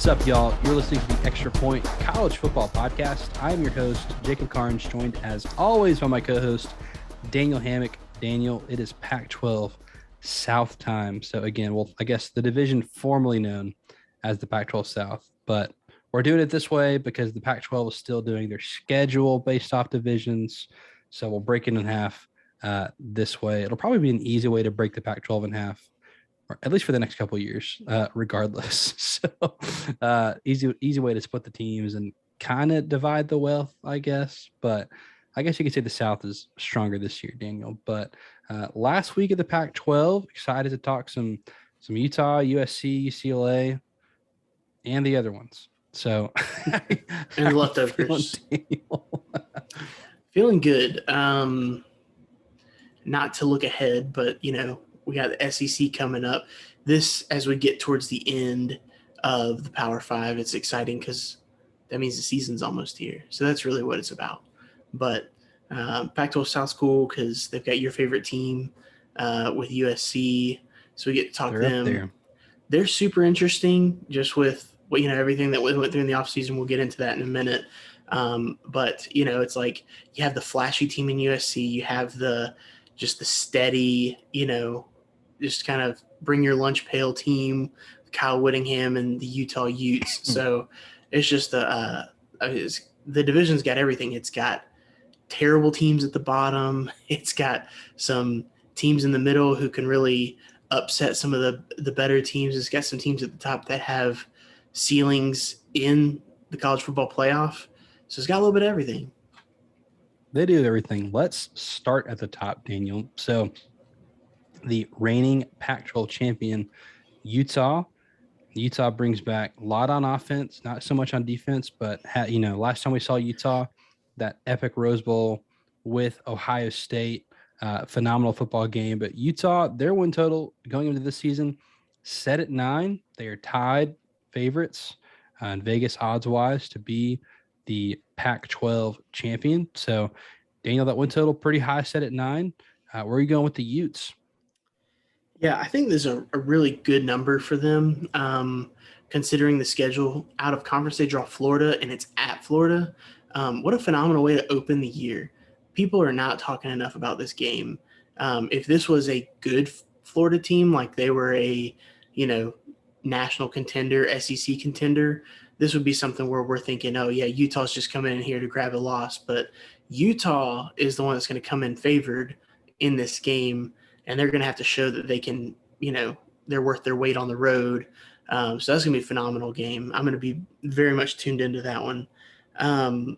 What's up, y'all? You're listening to the Extra Point College Football Podcast. I am your host, Jacob Carnes, joined as always by my co-host, Daniel Hammock. Daniel, it is Pac-12 South time. So again, well, I guess the division formerly known as the Pac-12 South, but we're doing it this way because the Pac-12 is still doing their schedule based off divisions. So we'll break it in half this way. It'll probably be an easy way to break the Pac-12 in half, or at least for the next couple of years, regardless. So easy way to split the teams and kind of divide the wealth, I guess. But I guess you could say the South is stronger this year, Daniel. But last week of the Pac-12, excited to talk some Utah, USC, UCLA, and the other ones. So and the leftovers. Feeling good. Not to look ahead, but we got the SEC coming up. This, as we get towards the end of the Power Five, it's exciting because that means the season's almost here. So that's really what it's about. But Pac-12 South's cool because they've got your favorite team with USC. So we get to talk to them. They're super interesting just with everything that went through in the offseason. We'll get into that in a minute. But it's like you have the flashy team in USC. You have the steady, just kind of bring your lunch pail team, Kyle Whittingham and the Utah Utes. So it's just the division's got everything. It's got terrible teams at the bottom. It's got some teams in the middle who can really upset some of the better teams. It's got some teams at the top that have ceilings in the college football playoff. So it's got a little bit of everything. They do everything. Let's start at the top, Daniel. So the reigning Pac-12 champion, Utah. Utah brings back a lot on offense, not so much on defense, but last time we saw Utah, that epic Rose Bowl with Ohio State, phenomenal football game. But Utah, their win total going into this season, set at 9. They are tied favorites in Vegas odds-wise to be the Pac-12 champion. So, Daniel, that win total pretty high, set at 9. Where are you going with the Utes? Yeah, I think there's a really good number for them, considering the schedule. Out of conference, they draw Florida, and it's at Florida. What a phenomenal way to open the year. People are not talking enough about this game. If this was a good Florida team, like they were a, national contender, SEC contender, this would be something where we're thinking, oh, yeah, Utah's just coming in here to grab a loss. But Utah is the one that's going to come in favored in this game, and they're going to have to show that they can, they're worth their weight on the road. So that's going to be a phenomenal game. I'm going to be very much tuned into that one. San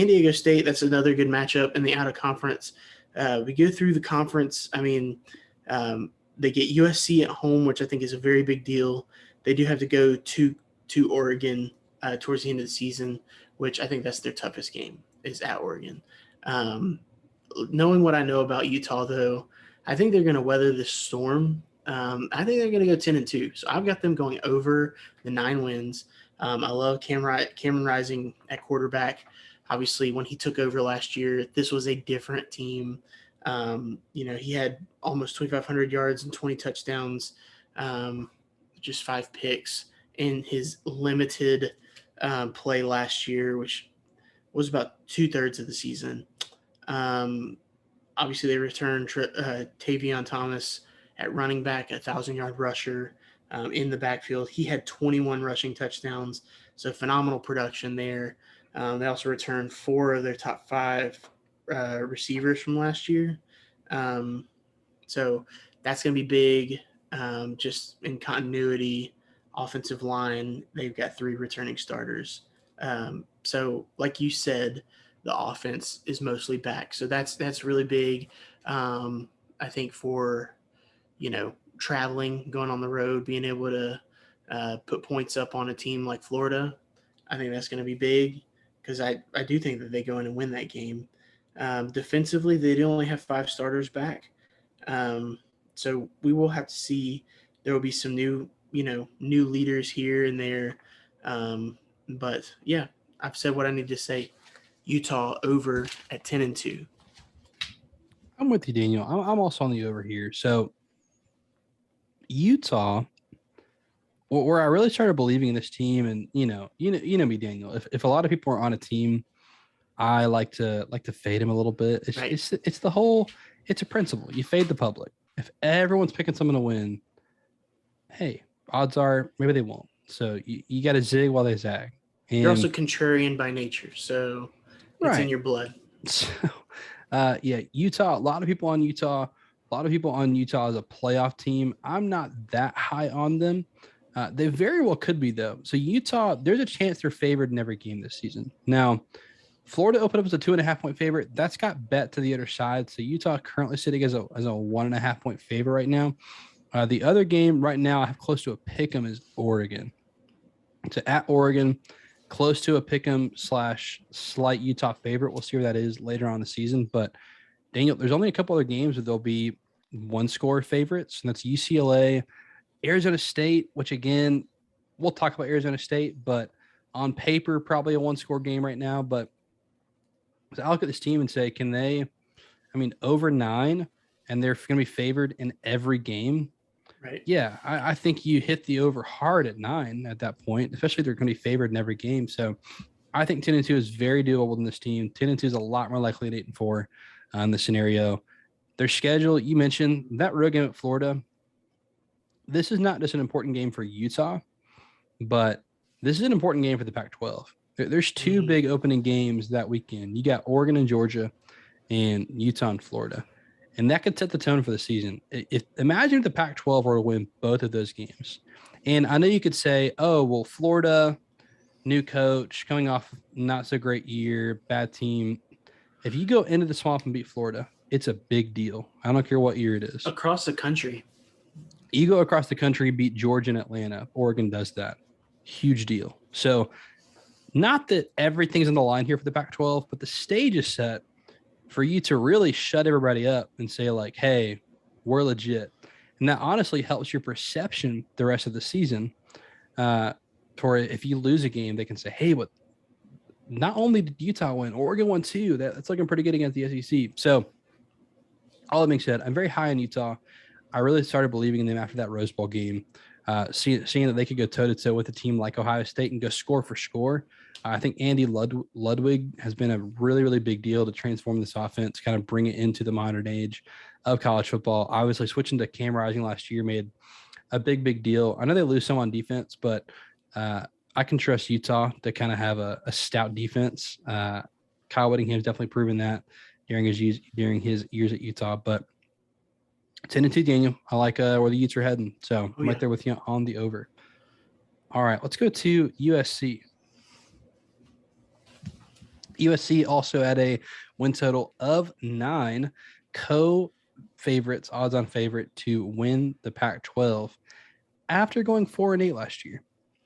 Diego State, that's another good matchup in the out of conference. We go through the conference. I mean, they get USC at home, which I think is a very big deal. They do have to go to Oregon towards the end of the season, which I think that's their toughest game is at Oregon. Knowing what I know about Utah, though, I think they're going to weather this storm. I think they're going to go 10-2. So I've got them going over the 9 wins. I love Cameron Rising at quarterback. Obviously, when he took over last year, this was a different team. He had almost 2,500 yards and 20 touchdowns, just 5 picks in his limited play last year, which was about 2/3 of the season. Obviously, they returned Tavion Thomas at running back, a 1,000-yard rusher in the backfield. He had 21 rushing touchdowns, so phenomenal production there. They also returned 4 of their top 5 receivers from last year. So that's going to be big. Just in continuity, offensive line, they've got 3 returning starters. So like you said, the offense is mostly back. So that's really big. I think for, traveling, going on the road, being able to put points up on a team like Florida, I think that's going to be big because I do think that they go in and win that game. Defensively, they only have 5 starters back. So we will have to see. There will be some new leaders here and there. But yeah, I've said what I need to say. Utah over at 10-2. I'm with you, Daniel. I'm also on the over here. So Utah, where I really started believing in this team, and you know me, Daniel. If a lot of people are on a team, I like to fade him a little bit. It's Right. it's it's the whole it's a principle. You fade the public. If everyone's picking someone to win, hey, odds are maybe they won't. So you got to zig while they zag. You're also And contrarian by nature, so it's in right. your blood. So yeah, Utah, a lot of people on Utah, a lot of people on Utah as a playoff team. I'm not that high on them. They very well could be though. So Utah, there's a chance they're favored in every game this season. Now, Florida opened up as a 2.5 point favorite. That's got bet to the other side. So Utah currently sitting as a 1.5 point favorite right now. The other game right now I have close to a pick 'em is Oregon. So at Oregon, close to a pick 'em / slight Utah favorite. We'll see where that is later on in the season. But Daniel, there's only a couple other games where there'll be one score favorites, and that's UCLA, Arizona State, which again, we'll talk about Arizona State, but on paper, probably a one score game right now. But so I'll look at this team and say, can they, I mean, over 9, and they're going to be favored in every game. Right. Yeah, I think you hit the over hard at 9 at that point, especially if they're going to be favored in every game. So I think 10-2 is very doable in this team. 10-2 is a lot more likely than 8-4 in the scenario. Their schedule, you mentioned that road game at Florida. This is not just an important game for Utah, but this is an important game for the Pac-12. There's two big opening games that weekend. You got Oregon and Georgia, and Utah and Florida, and that could set the tone for the season. Imagine if the Pac-12 were to win both of those games, and I know you could say, "Oh, well, Florida, new coach, coming off not so great year, bad team." If you go into the swamp and beat Florida, it's a big deal. I don't care what year it is. Across the country. You go across the country, beat Georgia and Atlanta. Oregon does that. Huge deal. So, not that everything's on the line here for the Pac-12, but the stage is set for you to really shut everybody up and say, like, hey, we're legit. And that honestly helps your perception the rest of the season. For if you lose a game, they can say, hey, but not only did Utah win, Oregon won too. That's looking pretty good against the SEC. So, all that being said, I'm very high on Utah. I really started believing in them after that Rose Bowl game, seeing that they could go toe-to-toe with a team like Ohio State and go score for score. I think Andy Ludwig has been a really, really big deal to transform this offense, kind of bring it into the modern age of college football. Obviously, switching to Cam Rising last year made a big, big deal. I know they lose some on defense, but I can trust Utah to kind of have a stout defense. Kyle Whittingham's definitely proven that during his years at Utah. But 10-2, Daniel. I like where the Utes are heading. So I'm right there with you on the over. All right, let's go to USC. USC also had a win total of 9, co-favorites, odds-on favorite to win the Pac-12 after going 4-8 last year.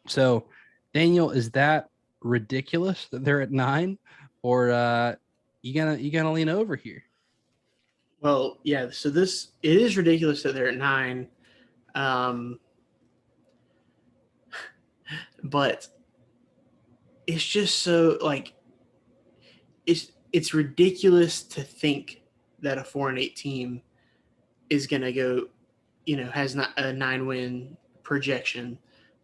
So, Daniel, is that ridiculous that they're at 9, or you gonna lean over here? Well, yeah. So it is ridiculous that they're at 9, but it's just so like it's ridiculous to think that a 4-8 team is gonna go, has not a 9-win projection,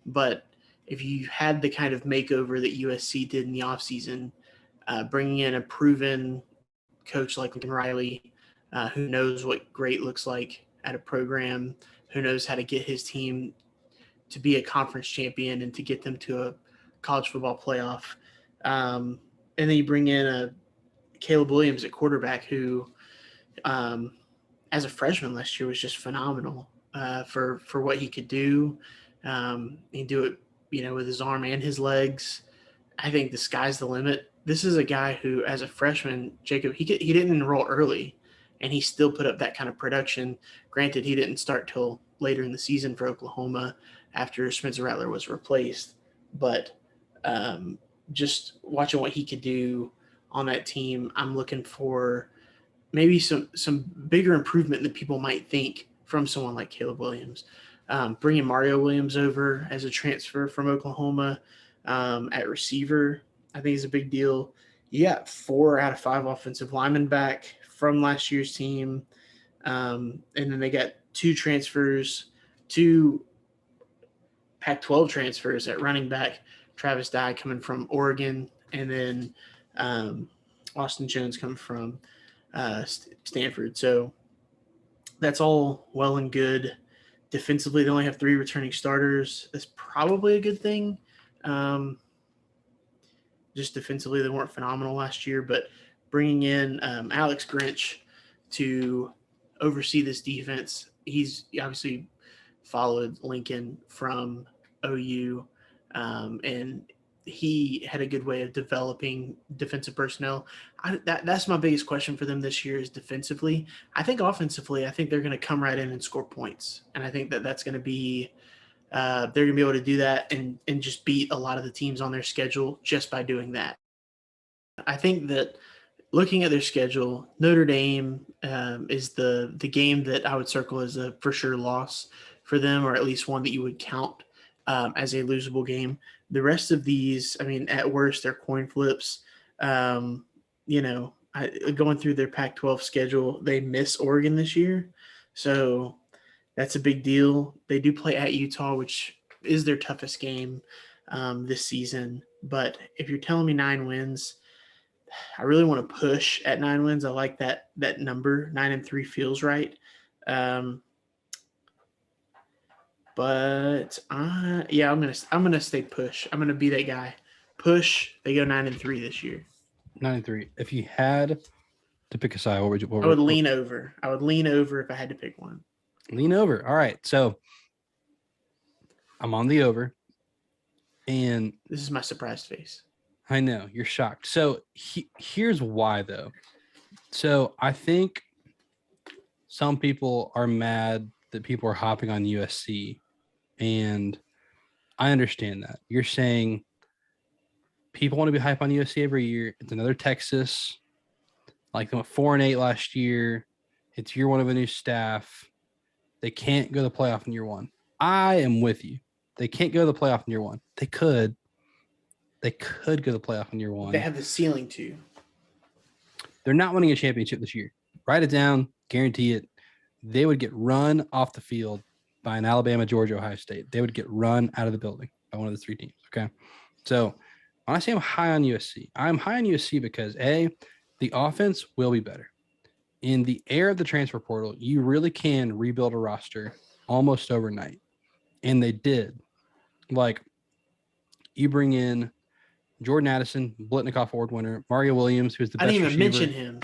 but if you had the kind of makeover that USC did in the offseason, bringing in a proven coach like Lincoln Riley, who knows what great looks like at a program, who knows how to get his team to be a conference champion and to get them to a college football playoff. And then you bring in a Caleb Williams at quarterback who, as a freshman last year, was just phenomenal for what he could do. He can do it, with his arm and his legs. I think the sky's the limit. This is a guy who, as a freshman, Jacob, he didn't enroll early, and he still put up that kind of production. Granted, he didn't start till later in the season for Oklahoma after Spencer Rattler was replaced. But just watching what he could do on that team, I'm looking for maybe some bigger improvement than people might think from someone like Caleb Williams. Bringing Mario Williams over as a transfer from Oklahoma at receiver, I think is a big deal. You got 4 out of 5 offensive linemen back from last year's team. And then they got 2 transfers, 2 Pac-12 transfers at running back. Travis Dye coming from Oregon, and then Austin Jones coming from Stanford. So that's all well and good. Defensively, they only have 3 returning starters. That's probably a good thing. Just defensively, they weren't phenomenal last year, but bringing in Alex Grinch to oversee this defense, he's obviously followed Lincoln from OU, and he had a good way of developing defensive personnel. That's my biggest question for them this year is defensively. I think offensively, I think they're going to come right in and score points, and I think that that's going to be they're going to be able to do that and just beat a lot of the teams on their schedule just by doing that. I think that looking at their schedule, Notre Dame is the game that I would circle as a for sure loss for them, or at least one that you would count as a losable game. The rest of these, I mean, at worst, they're coin flips. Going through their Pac-12 schedule, they miss Oregon this year, so that's a big deal. They do play at Utah, which is their toughest game this season. But if you're telling me 9 wins, I really want to push at 9 wins. I like that number. 9-3 feels right. But I'm gonna stay push. I'm gonna be that guy. Push. They go 9-3 this year. 9-3. If you had to pick a side, what would you? I would lean over. I would lean over if I had to pick one. Lean over. All right. So I'm on the over, and this is my surprised face. I know you're shocked. So here's why, though. So I think some people are mad that people are hopping on USC, and I understand that. You're saying people want to be hype on USC every year. It's another Texas. Like they went 4-8 last year. It's year one of a new staff. They can't go to the playoff in year one. I am with you. They can't go to the playoff in year one. They could. They could go to the playoff in year one. They have the ceiling to. They're not winning a championship this year. Write it down. Guarantee it. They would get run off the field by an Alabama, Georgia, Ohio State. They would get run out of the building by one of the 3 teams. Okay. So when I say I'm high on USC, I'm high on USC because A, the offense will be better. In the era of the transfer portal, you really can rebuild a roster almost overnight. And they did. Like, you bring in Jordan Addison, Blitnikoff Award winner, Mario Williams, who's the best receiver. I didn't even mention him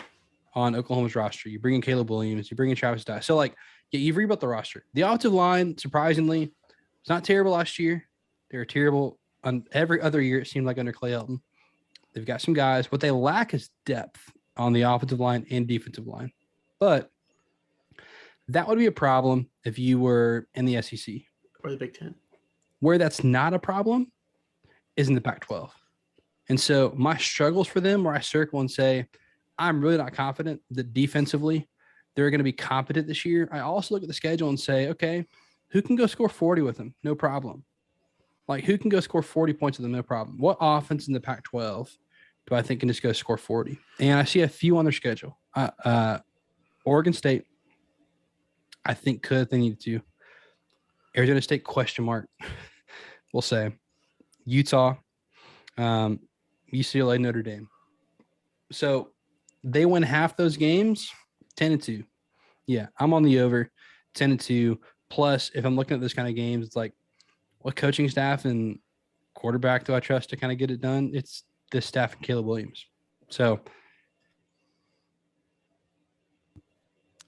on Oklahoma's roster. You bring in Caleb Williams, you bring in Travis Dye. So, you've rebuilt the roster. The offensive line, surprisingly, was not terrible last year. They were terrible on every other year, it seemed like, under Clay Elton. They've got some guys. What they lack is depth on the offensive line and defensive line. But that would be a problem if you were in the SEC. Or the Big Ten. Where that's not a problem is in the Pac-12. And so my struggles for them, where I circle and say, I'm really not confident that defensively they're going to be competent this year. I also look at the schedule and say, okay, who can go score 40 with them? No problem. Who can go score 40 points with them? No problem. What offense in the Pac-12 do I think can just go score 40? And I see a few on their schedule. Oregon State, I think could if they needed to. Arizona State, question mark. We'll say. Utah, UCLA, Notre Dame. So they win half those games, 10-2. Yeah, I'm on the over, 10-2. Plus, if I'm looking at this kind of games, it's like, what coaching staff and quarterback do I trust to kind of get it done? It's this staff and Caleb Williams. So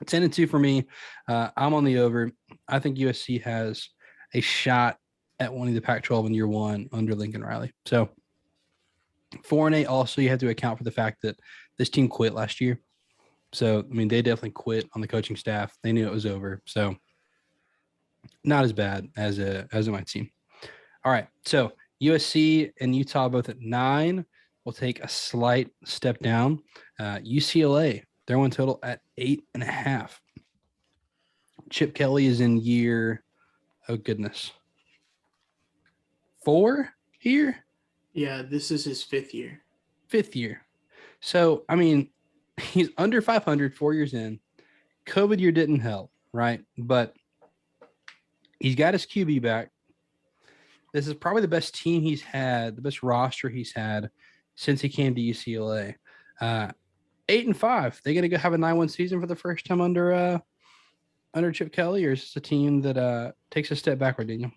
10-2 for me. I'm on the over. I think USC has a shot at winning the Pac-12 in year one under Lincoln Riley. So 4-8. Also, you have to account for the fact that this team quit last year. So, I mean, they definitely quit on the coaching staff. They knew it was over. So not as bad as it might seem. All right. So USC and Utah both at 9. We'll take a slight step down. UCLA, their win total at 8.5. Chip Kelly is in year, oh goodness, 4 here? Yeah, this is his 5th year. 5th year. So, I mean, he's under 500, 4 years in. COVID year didn't help, right? But he's got his QB back. This is probably the best team he's had, the best roster he's had since he came to UCLA. 8-5. They going to go have a 9-1 season for the first time under Chip Kelly, or is this a team that takes a step backward, Daniel?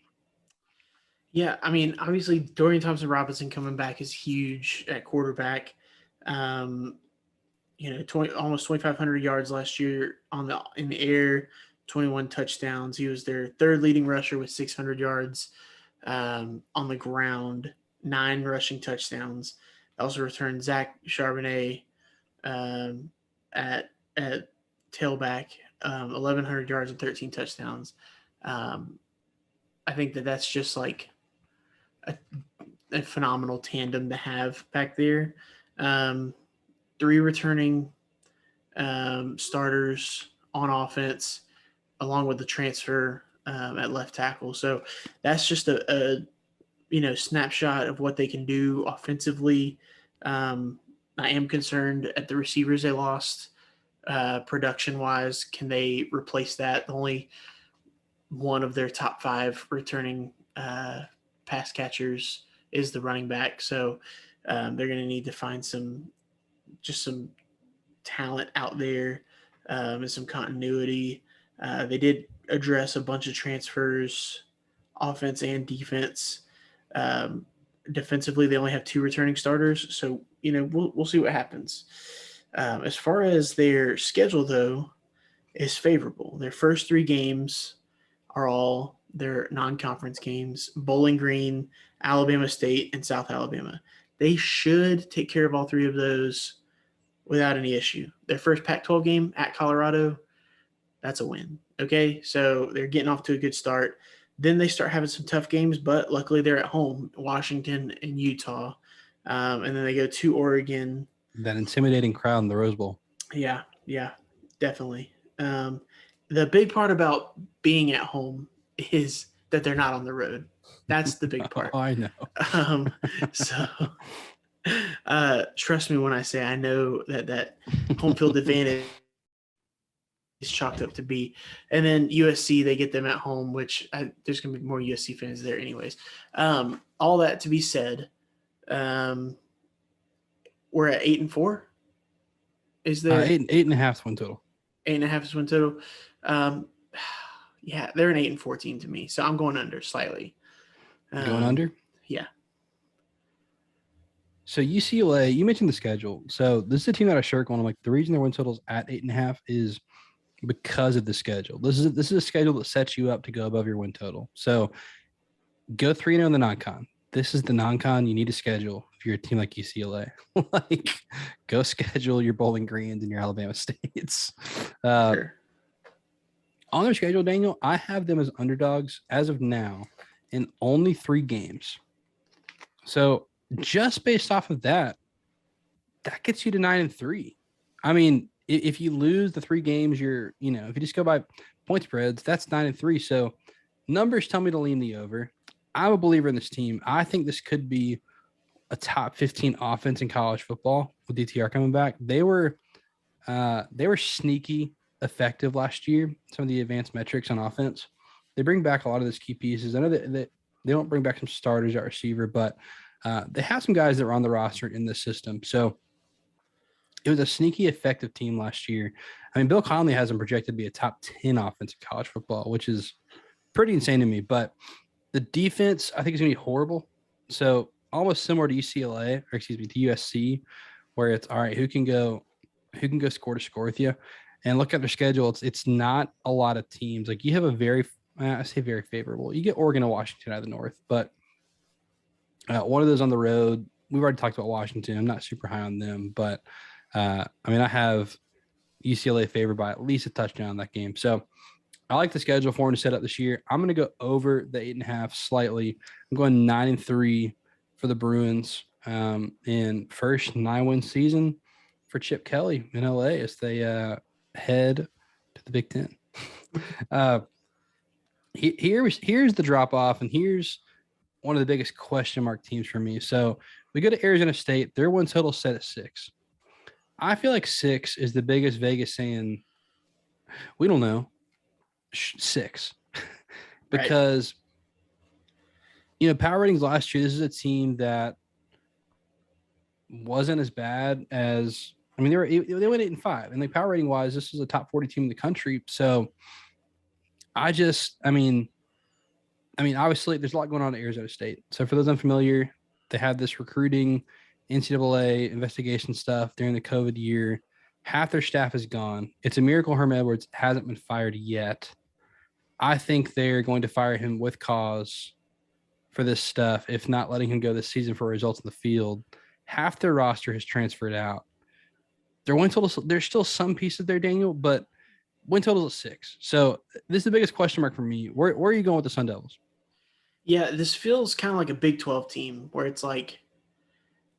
Yeah, I mean, obviously Dorian Thompson-Robinson coming back is huge at quarterback. Um, 20, almost 2,500 yards last year in the air, 21 touchdowns. He was their third leading rusher with 600 yards on the ground, 9 rushing touchdowns. Also returned Zach Charbonnet at tailback, 1,100 yards and 13 touchdowns. I think that's just like a phenomenal tandem to have back there. 3 returning starters on offense, along with the transfer at left tackle. So that's just a snapshot of what they can do offensively. I am concerned at the receivers they lost. Production wise, can they replace that? Only one of their top 5 returning pass catchers is the running back. So they're going to need to find some talent out there and some continuity. They did address a bunch of transfers, offense and defense. Defensively, they only have 2 returning starters, so we'll see what happens. As far as their schedule, though, is favorable. Their first 3 games are all their non-conference games: Bowling Green, Alabama State, and South Alabama. They should take care of all 3 of those without any issue. Their first Pac-12 game at Colorado, that's a win. Okay, so they're getting off to a good start. Then they start having some tough games, but luckily they're at home, Washington and Utah. And then they go to Oregon. That intimidating crowd in the Rose Bowl. Yeah, definitely. The big part about being at home is that they're not on the road. That's the big part. Oh, I know. So trust me when I say I know that home field advantage is chalked up to be. And then USC, they get them at home, which there's going to be more USC fans there anyways. All that to be said, we're at 8-4. Is there 8.5 win total? 8.5 is win total. Yeah, they're an 8-4 team to me, so I'm going under slightly. Going under? Yeah. So UCLA, you mentioned the schedule. So this is a team that I shirk on. Like the reason their win total's at 8.5 is because of the schedule. This is a schedule that sets you up to go above your win total. So go 3-0 in the non-con. This is the non-con you need to schedule if you're a team like UCLA. Like, go schedule your Bowling Greens and your Alabama States. Sure. On their schedule, Daniel, I have them as underdogs as of now in only 3 games. So just based off of that gets you to 9-3. I mean, if you lose the 3 games, if you just go by point spreads, that's 9-3. So numbers tell me to lean the over. I'm a believer in this team. I think this could be a top 15 offense in college football with DTR coming back. They were sneaky effective last year. Some of the advanced metrics on offense. They bring back a lot of those key pieces. I know that they don't bring back some starters at receiver, but they have some guys that were on the roster in this system. So it was a sneaky effective team last year. I mean, Bill Connelly has them projected to be a top 10 offense in college football, which is pretty insane to me. But the defense, I think, is going to be horrible. So almost similar to to USC, where it's all right, who can go score to score with you? And look at their schedule. It's not a lot of teams. Like, you have a very favorable. You get Oregon and Washington out of the north, but one of those on the road. We've already talked about Washington. I'm not super high on them, but I have UCLA favored by at least a touchdown in that game. So I like the schedule for them to set up this year. I'm going to go over the 8.5 slightly. I'm going 9-3 for the Bruins in first 9-win season for Chip Kelly in LA as they head to the Big Ten. Here's the drop off, and here's one of the biggest question mark teams for me. So we go to Arizona State. Their win total set at 6. I feel like 6 is the biggest Vegas saying, we don't know. 6. Because Power ratings last year, this is a team that wasn't as bad as, I mean, they went 8-5, and like power rating wise, this is a top 40 team in the country. So I mean, obviously, there's a lot going on at Arizona State. So for those unfamiliar, they had this recruiting NCAA investigation stuff during the COVID year. Half their staff is gone. It's a miracle Herm Edwards hasn't been fired yet. I think they're going to fire him with cause for this stuff, if not letting him go this season for results in the field. Half their roster has transferred out. Their win total, there's still some pieces there, Daniel, but win total is 6. So this is the biggest question mark for me. Where are you going with the Sun Devils? Yeah, this feels kind of like a Big 12 team where it's like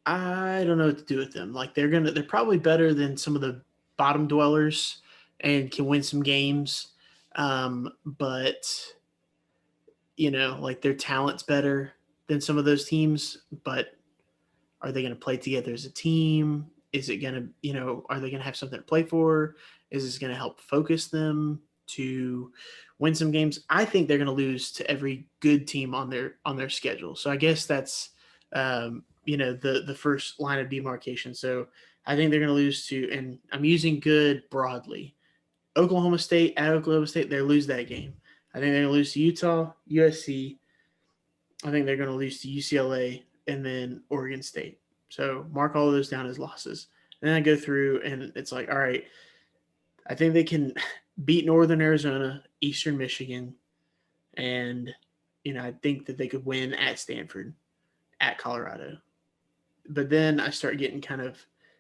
I don't know what to do with them. Like they're probably better than some of the bottom dwellers and can win some games. But like their talent's better than some of those teams, but are they going to play together as a team? Is it going to, are they going to have something to play for? Is this going to help focus them to win some games? I think they're going to lose to every good team on their schedule. So I guess that's the first line of demarcation. So I think they're going to lose to, and I'm using good broadly. Oklahoma State at Oklahoma State, they lose that game. I think they're going to lose to Utah, USC. I think they're going to lose to UCLA and then Oregon State. So mark all of those down as losses. And then I go through and it's like, all right, I think they can beat Northern Arizona, Eastern Michigan, and I think that they could win at Stanford, at Colorado. But then I start getting kind of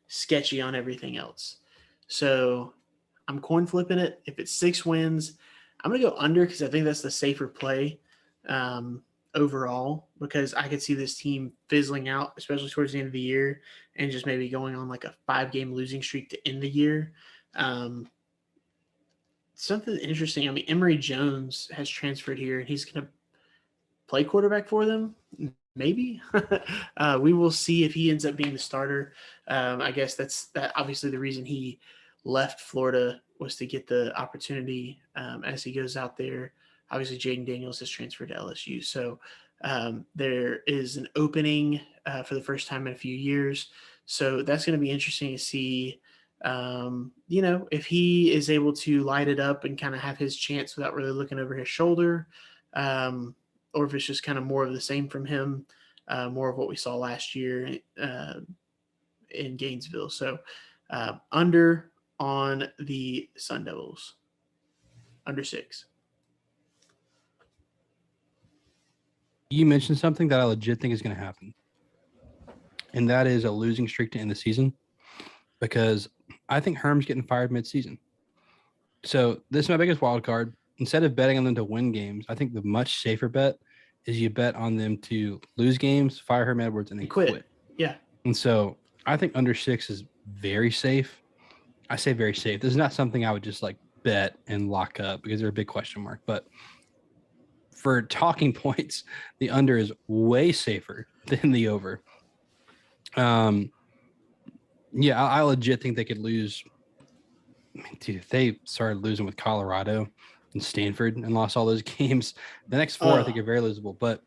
sketchy on everything else. So I'm coin flipping it. If it's 6 wins, I'm going to go under because I think that's the safer play overall, because I could see this team fizzling out, especially towards the end of the year, and just maybe going on like a 5-game losing streak to end the year. Something interesting. I mean, Emory Jones has transferred here, and he's going to play quarterback for them. Maybe we will see if he ends up being the starter. I guess that's obviously the reason he left Florida was to get the opportunity as he goes out there. Obviously, Jaden Daniels has transferred to LSU. So there is an opening for the first time in a few years. So that's going to be interesting to see, if he is able to light it up and kind of have his chance without really looking over his shoulder, or if it's just kind of more of the same from him, more of what we saw last year in Gainesville. So under on the Sun Devils, under 6. You mentioned something that I legit think is going to happen, and that is a losing streak to end the season, because I think Herm's getting fired mid-season. So this is my biggest wild card. Instead of betting on them to win games, I think the much safer bet is you bet on them to lose games, fire Herm Edwards, and then quit. Yeah. And so I think under 6 is very safe. I say very safe. This is not something I would just like bet and lock up because they're a big question mark. But for talking points, the under is way safer than the over. Yeah, I legit think they could lose. I mean, dude, if they started losing with Colorado and Stanford and lost all those games, the next 4 I think are very losable. But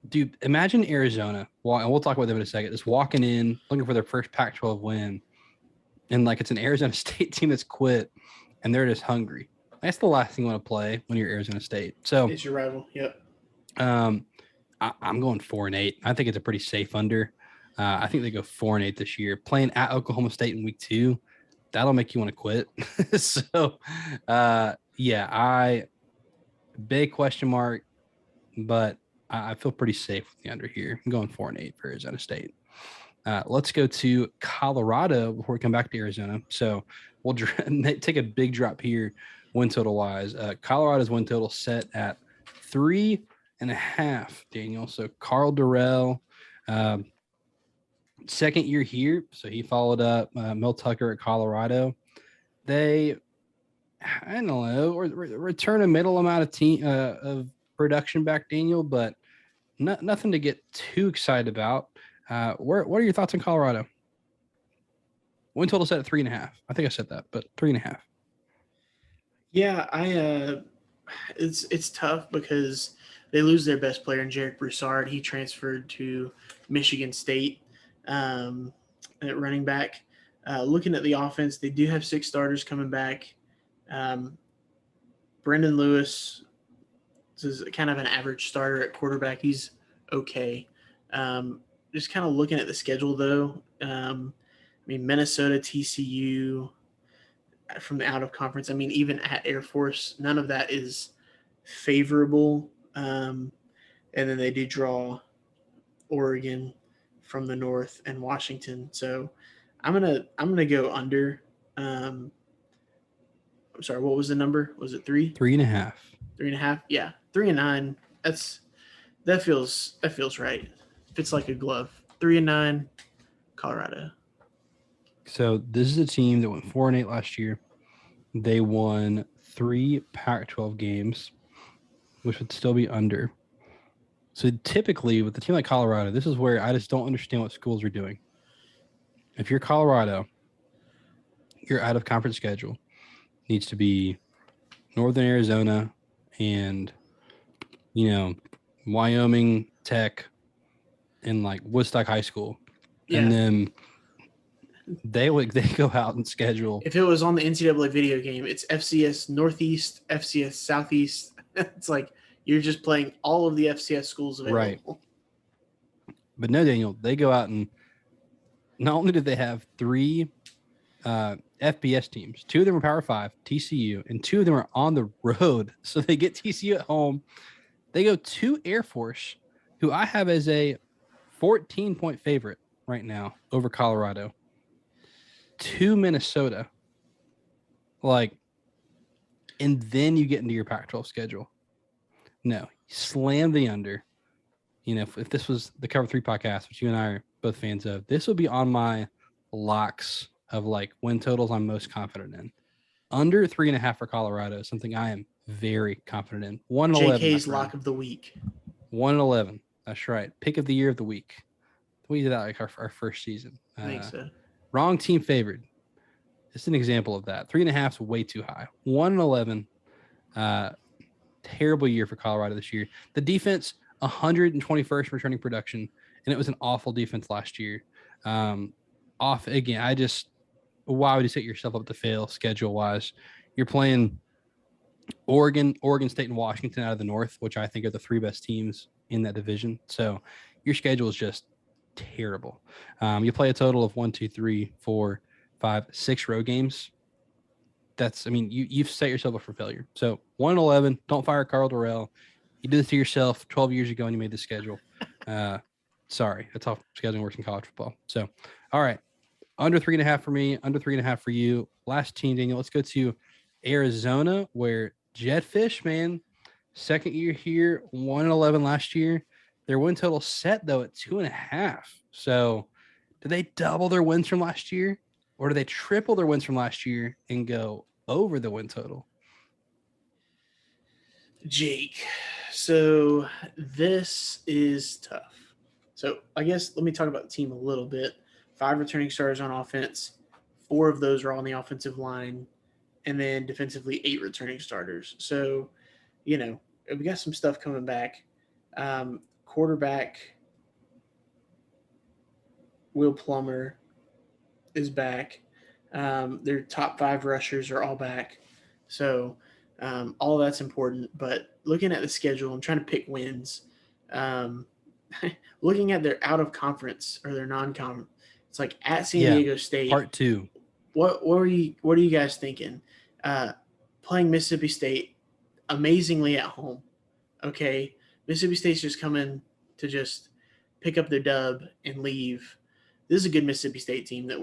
dude, imagine Arizona. Well, and we'll talk about them in a second. Just walking in, looking for their first Pac-12 win, and like it's an Arizona State team that's quit, and they're just hungry. That's the last thing you want to play when you're Arizona State. So it's your rival. Yep. I'm going 4-8. I think it's a pretty safe under. I think they go 4-8 this year. Playing at Oklahoma State in week 2, that'll make you want to quit. So, big question mark, but I feel pretty safe with the under here. I'm going 4-8 for Arizona State. Let's go to Colorado before we come back to Arizona. So we'll take a big drop here, win total wise. Colorado's win total set at 3.5, Daniel. So Carl Durrell, second year here. So he followed up Mel Tucker at Colorado. They, I don't know, return a middle amount of production back, Daniel, but nothing to get too excited about. What are your thoughts on Colorado? Win total set at 3.5. I think I said that, but 3.5. Yeah, it's tough because they lose their best player in Jarek Broussard. He transferred to Michigan State at running back. Looking at the offense, they do have 6 starters coming back. Um, Brendan Lewis is kind of an average starter at quarterback. He's okay. Just kind of looking at the schedule, though. Minnesota, TCU from the out of conference. Even at Air Force, none of that is favorable. And then they do draw Oregon from the north and Washington. So I'm gonna go under. I'm sorry, what was the number? Was it 3? 3.5. 3.5? Yeah, 3-9. That feels right. Fits like a glove. 3-9, Colorado. So this is a team that went 4-8 last year. They won 3 Pac-12 games, which would still be under. So typically with a team like Colorado, this is where I just don't understand what schools are doing. If you're Colorado, your out of conference schedule needs to be Northern Arizona and, Wyoming Tech and like Woodstock High School. Yeah. And then they go out and schedule. If it was on the NCAA video game, it's FCS Northeast, FCS Southeast. It's like you're just playing all of the FCS schools available. Right. But no, Daniel, they go out and not only did they have 3 FBS teams, 2 of them were Power 5, TCU, and 2 of them are on the road. So they get TCU at home. They go to Air Force, who I have as a 14-point favorite right now over Colorado, to Minnesota. And then you get into your Pac-12 schedule. No, slam the under. If this was the Cover 3 podcast, which you and I are both fans of, this would be on my locks of win totals I'm most confident in. Under 3.5 for Colorado is something I am very confident in. 1-11. JK's lock of the week. 1-11. That's right. Pick of the year of the week. We did that our first season. I think so. Wrong team favored. It's an example of that. 3.5 is way too high. 1-11. Terrible year for Colorado this year. The defense, 121st returning production, and it was an awful defense last year. Off again. Why would you set yourself up to fail schedule wise? You're playing Oregon State, and Washington out of the North, which I think are the 3 best teams in that division. So your schedule is just terrible. You play a total of 1, 2, 3, 4, 5, 6 road games. You've set yourself up for failure. So 1-11, don't fire Carl Dorrell. You did this to yourself 12 years ago and you made the schedule. Sorry, that's how scheduling works in college football. So, all right, under 3.5 for me, under 3.5 for you. Last team, Daniel, let's go to Arizona, where Jetfish, man, second year here, 1-11 last year. Their win total set, though, at 2.5. So do they double their wins from last year, or do they triple their wins from last year and go over the win total? Jake, so this is tough. So I guess let me talk about the team a little bit. 5 returning starters on offense. 4 of those are on the offensive line. And then defensively, 8 returning starters. So, we got some stuff coming back. Quarterback Will Plummer is back. Their top 5 rushers are all back. So all that's important. But looking at the schedule, I'm trying to pick wins. Looking at their out of conference or their non-conference, it's like at San Diego State. Part 2. What are you guys thinking? Playing Mississippi State amazingly at home. Okay. Mississippi State's just coming to just pick up their dub and leave. This is a good Mississippi State team that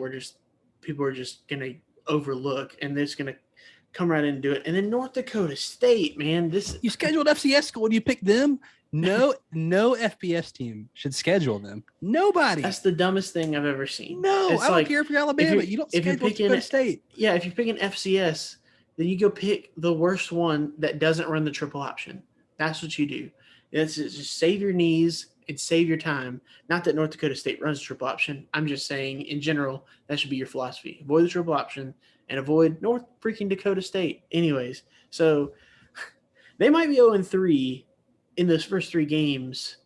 people are just going to overlook, and they're just going to come right in and do it. And then North Dakota State, man, you scheduled FCS school. Do you pick them? No FBS team should schedule them. Nobody. That's the dumbest thing I've ever seen. No, I don't care if you're Alabama. You don't schedule North Dakota State. Yeah, if you're picking FCS, then you go pick the worst one that doesn't run the triple option. That's what you do. It's just save your knees and save your time. Not that North Dakota State runs triple option. I'm just saying in general, that should be your philosophy. Avoid the triple option and avoid North freaking Dakota State. Anyways, so They might be 0-3 in those first 3 games,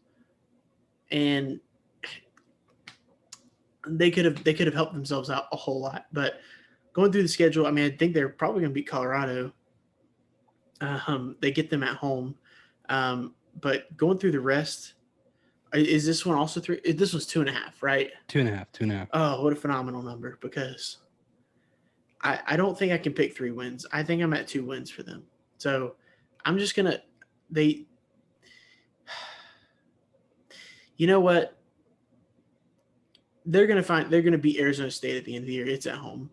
and they could have helped themselves out a whole lot. But going through the schedule, I mean, I think they're probably going to beat Colorado. They get them at home, but going through the rest, is this one also 3? This was 2.5, right? 2.5. Oh, what a phenomenal number! Because I don't think I can pick 3 wins. I think I'm at 2 wins for them. So I'm just gonna you know what? They're gonna beat Arizona State at the end of the year. It's at home.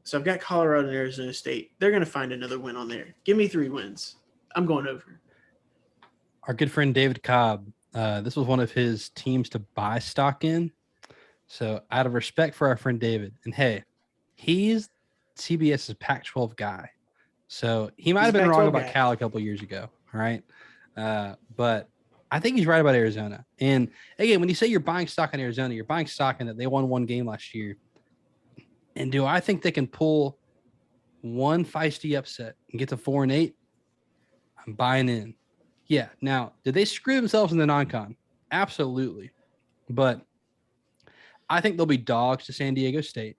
So I've got Colorado and Arizona State. They're gonna find another win on there. Give me 3 wins. I'm going over. Our good friend David Cobb. This was one of his teams to buy stock in. So out of respect for our friend David, and hey, he's CBS's Pac-12 guy. So he might have been wrong about Cal a couple years ago. All right. But I think he's right about Arizona. And again, when you say you're buying stock in Arizona, you're buying stock in that they won 1 game last year. And do I think they can pull one feisty upset and get to 4-8? I'm buying in. Yeah. Now, did they screw themselves in the non-con? Absolutely. But I think they'll be dogs to San Diego State.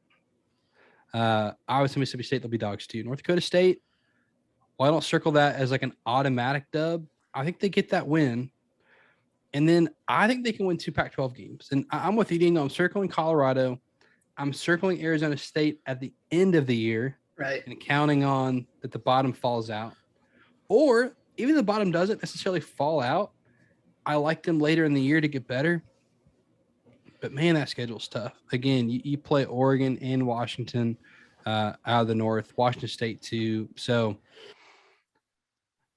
Obviously, Mississippi State, they'll be dogs too. North Dakota State, well, I don't circle that as like an automatic dub. I think they get that win. And then I think they can win 2 Pac-12 games. And I'm with you, Dino. I'm circling Colorado. I'm circling Arizona State at the end of the year. Right. And counting on that the bottom falls out. Or even if the bottom doesn't necessarily fall out, I like them later in the year to get better. But, man, that schedule's tough. Again, you play Oregon and Washington out of the North, Washington State too. So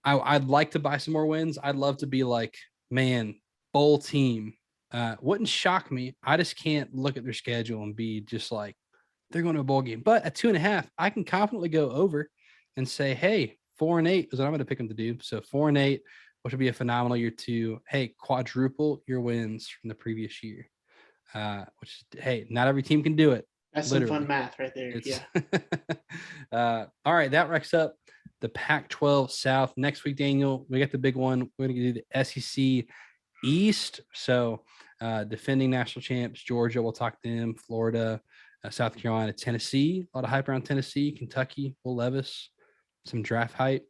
I'd like to buy some more wins. I'd love to be like, man, bowl team. Wouldn't shock me. I just can't look at their schedule and be just like, they're going to a bowl game. But at 2.5, I can confidently go over and say, hey, 4-8 is what I'm going to pick them to do. So 4-8, which would be a phenomenal year 2. Hey, quadruple your wins from the previous year. Which, hey, not every team can do it. That's literally some fun math right there. Yeah. All right, that wrecks up the Pac-12 South. Next week, Daniel, we got the big one. We're going to do the SEC East. So defending national champs, Georgia, we'll talk to them, Florida, South Carolina, Tennessee. A lot of hype around Tennessee, Kentucky, Will Levis, some draft hype.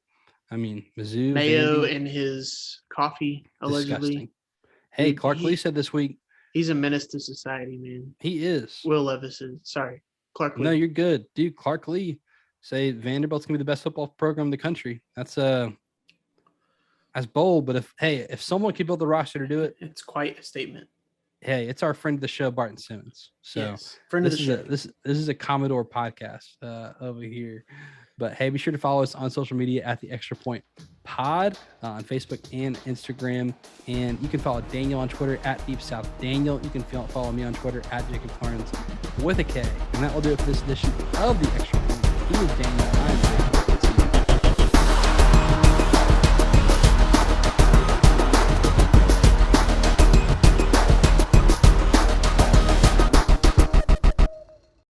I mean, Mizzou. Mayo Vandy, and his coffee, allegedly. Disgusting. Hey, Clark Lee said this week, he's a menace to society, man. He is. Will Levis is. Sorry. Clark Lee. No, you're good. Dude, Clark Lee say Vanderbilt's going to be the best football program in the country. That's bold, but if someone could build the roster to do it. It's quite a statement. Hey, it's our friend of the show, Barton Simmons. So yes, friend of the show. This is a Commodore podcast over here. But hey, be sure to follow us on social media at the Extra Point Pod on Facebook and Instagram. And you can follow Daniel on Twitter at Deep South Daniel. You can follow me on Twitter at Jacob Carnes with a K. And that will do it for this edition of the Extra Point. He is Daniel. I'm